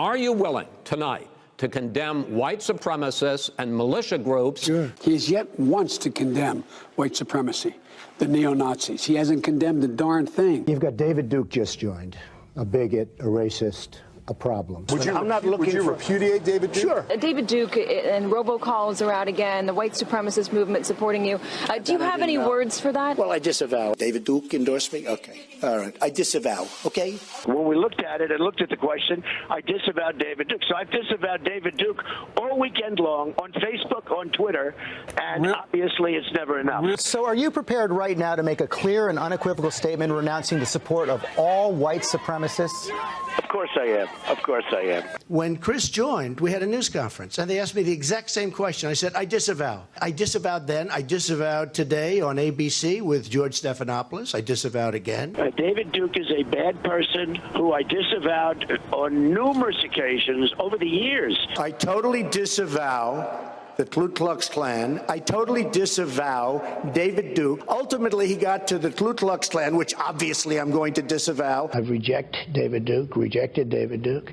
Are you willing tonight to condemn white supremacists and militia groups? Sure. He has yet once to condemn white supremacy, the neo-Nazis. He hasn't condemned a darn thing. You've got David Duke just joined, a bigot, a racist, a problem. Would you repudiate David Duke? Sure. David Duke and robocalls are out again, the white supremacist movement supporting you. Do you have any words for that? Well, I disavow. David Duke endorsed me? Okay. All right. I disavow. Okay? When we looked at it and looked at the question, I disavowed David Duke. So I've disavowed David Duke all weekend long on Facebook, on Twitter, and obviously it's never enough. So are you prepared right now to make a clear and unequivocal statement renouncing the support of all white supremacists? Of course I am. Of course I am. When Chris joined, we had a news conference, and they asked me the exact same question. I said, I disavow. I disavowed then. I disavowed today on ABC with George Stephanopoulos. I disavowed again. David Duke is a bad person who I disavowed on numerous occasions over the years. I totally disavow the Ku Klux Klan. I totally disavow David Duke. Ultimately, he got to the Ku Klux Klan, which obviously I'm going to disavow. I've rejected David Duke.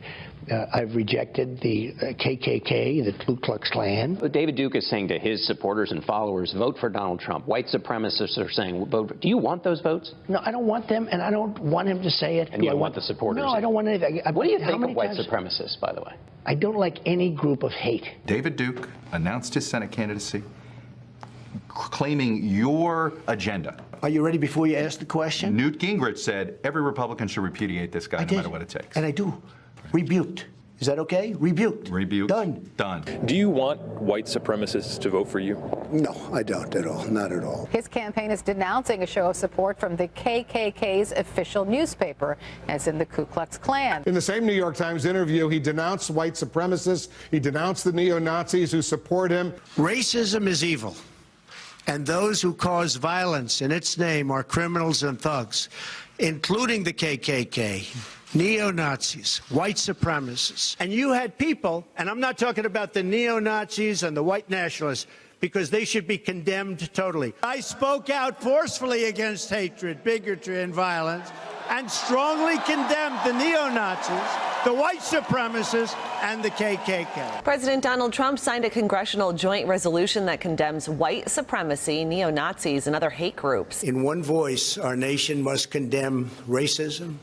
I've rejected the KKK, the Ku Klux Klan. David Duke is saying to his supporters and followers, vote for Donald Trump. White supremacists are saying, vote. Do you want those votes? No, I don't want them, and I don't want him to say it. And you don't want the supporters? No, I don't want anything. What do you think of white supremacists, by the way? I don't like any group of hate. David Duke announced his Senate candidacy, claiming your agenda. Are you ready before you ask the question? Newt Gingrich said every Republican should repudiate this guy no matter what it takes. And I do. Rebuked. Is that okay? Rebuked. Rebuked. Done. Done. Do you want white supremacists to vote for you? No, I don't at all. Not at all. His campaign is denouncing a show of support from the KKK's official newspaper, as in the Ku Klux Klan. In the same New York Times interview, he denounced white supremacists. He denounced the neo-Nazis who support him. Racism is evil, and those who cause violence in its name are criminals and thugs, including the KKK. Neo-Nazis, white supremacists. And you had people, and I'm not talking about the neo-Nazis and the white nationalists, because they should be condemned totally. I spoke out forcefully against hatred, bigotry, and violence, and strongly condemned the neo-Nazis, the white supremacists, and the KKK. President Donald Trump signed a congressional joint resolution that condemns white supremacy, neo-Nazis, and other hate groups. In one voice, our nation must condemn racism,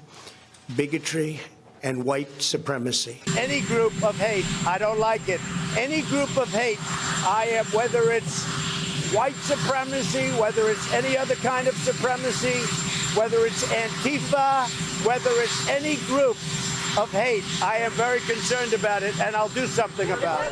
bigotry, and white supremacy. Any group of hate, I don't like it. Any group of hate, I am, whether it's white supremacy, whether it's any other kind of supremacy, whether it's Antifa, whether it's any group of hate, I am very concerned about it, and I'll do something about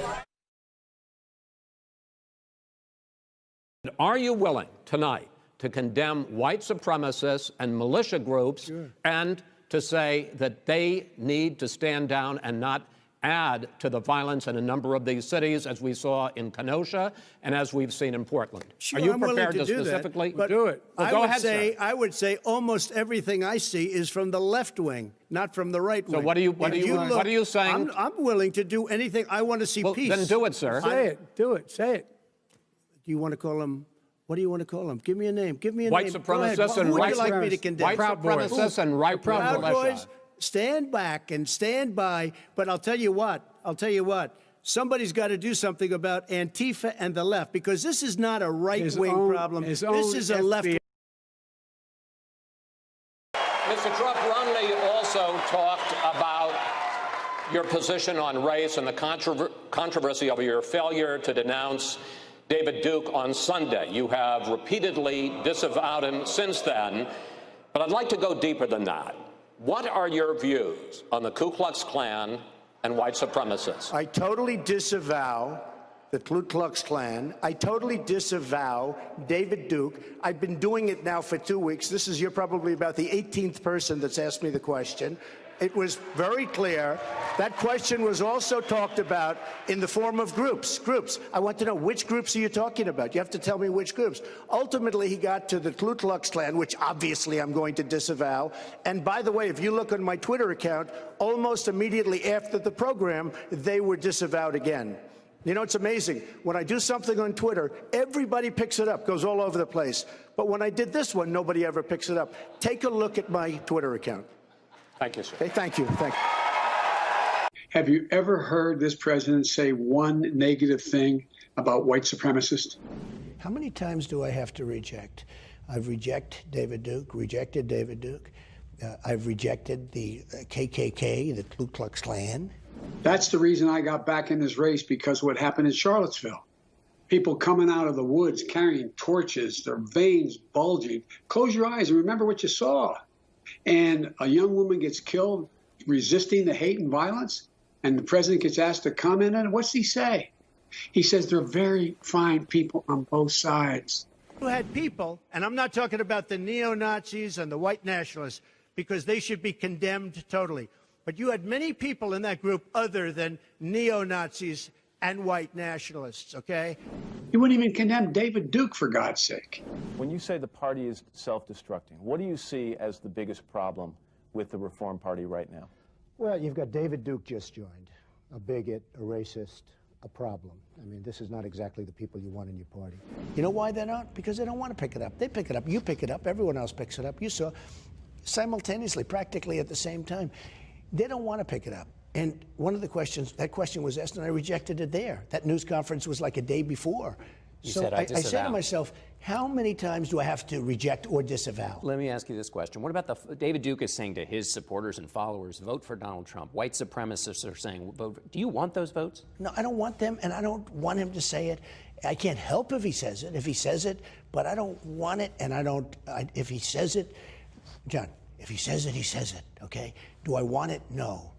it. Are you willing tonight to condemn white supremacists and militia groups and to say that they need to stand down and not add to the violence in a number of these cities, as we saw in Kenosha and as we've seen in Portland? Sure, are you I'm prepared willing to do specifically that, but do it? Well, go ahead, sir. I would say almost everything I see is from the left wing, not from the right wing. So what are you saying? I'm willing to do anything. I want to see peace. Then do it, sir. Say it. Do it. Say it. Do you want to call them? What do you want to call them? Give me a name. Give me a white name. Supremacists and Who would white you like me to condemn? White supremacists and right Proud Boys. Stand back and stand by. But I'll tell you what. Somebody's got to do something about Antifa and the left, because this is not a right-wing problem. This is a left. Mr. Trump, Romney also talked about your position on race and the controversy over your failure to denounce David Duke on Sunday. You have repeatedly disavowed him since then, but I'd like to go deeper than that. What are your views on the Ku Klux Klan and white supremacists? I totally disavow the Ku Klux Klan. I totally disavow David Duke. I've been doing it now for 2 weeks. You're probably about the 18th person that's asked me the question. It was very clear. That question was also talked about in the form of groups. I want to know, which groups are you talking about? You have to tell me which groups. Ultimately, he got to the Ku Klux Klan, which obviously I'm going to disavow. And by the way, if you look on my Twitter account, almost immediately after the program, they were disavowed again. You know, it's amazing. When I do something on Twitter, everybody picks it up, goes all over the place. But when I did this one, nobody ever picks it up. Take a look at my Twitter account. Thank you, sir. Okay, thank you. Thank you. Have you ever heard this president say one negative thing about white supremacists? How many times do I have to reject? I've rejected David Duke. I've rejected the KKK, the Ku Klux Klan. That's the reason I got back in this race, because what happened in Charlottesville. People coming out of the woods carrying torches, their veins bulging. Close your eyes and remember what you saw. And a young woman gets killed resisting the hate and violence, and the president gets asked to comment on it. What's he say? He says they're very fine people on both sides. You had people, and I'm not talking about the neo-Nazis and the white nationalists, because they should be condemned totally. But you had many people in that group other than neo-Nazis and white nationalists, okay? You wouldn't even condemn David Duke, for God's sake. When you say the party is self-destructing, what do you see as the biggest problem with the Reform Party right now? Well, you've got David Duke just joined, a bigot, a racist, a problem. I mean, this is not exactly the people you want in your party. You know why they're not? Because they don't want to pick it up. They pick it up. You pick it up. Everyone else picks it up. You saw simultaneously, practically at the same time. They don't want to pick it up. And one of the questions, that question was asked, and I rejected it there. That news conference was like a day before. So I said to myself, how many times do I have to reject or disavow? Let me ask you this question. What about David Duke is saying to his supporters and followers, vote for Donald Trump. White supremacists are saying, vote. Do you want those votes? No, I don't want them, and I don't want him to say it. I can't help if he says it, but I don't want it, and if he says it, John, if he says it, he says it, okay? Do I want it? No.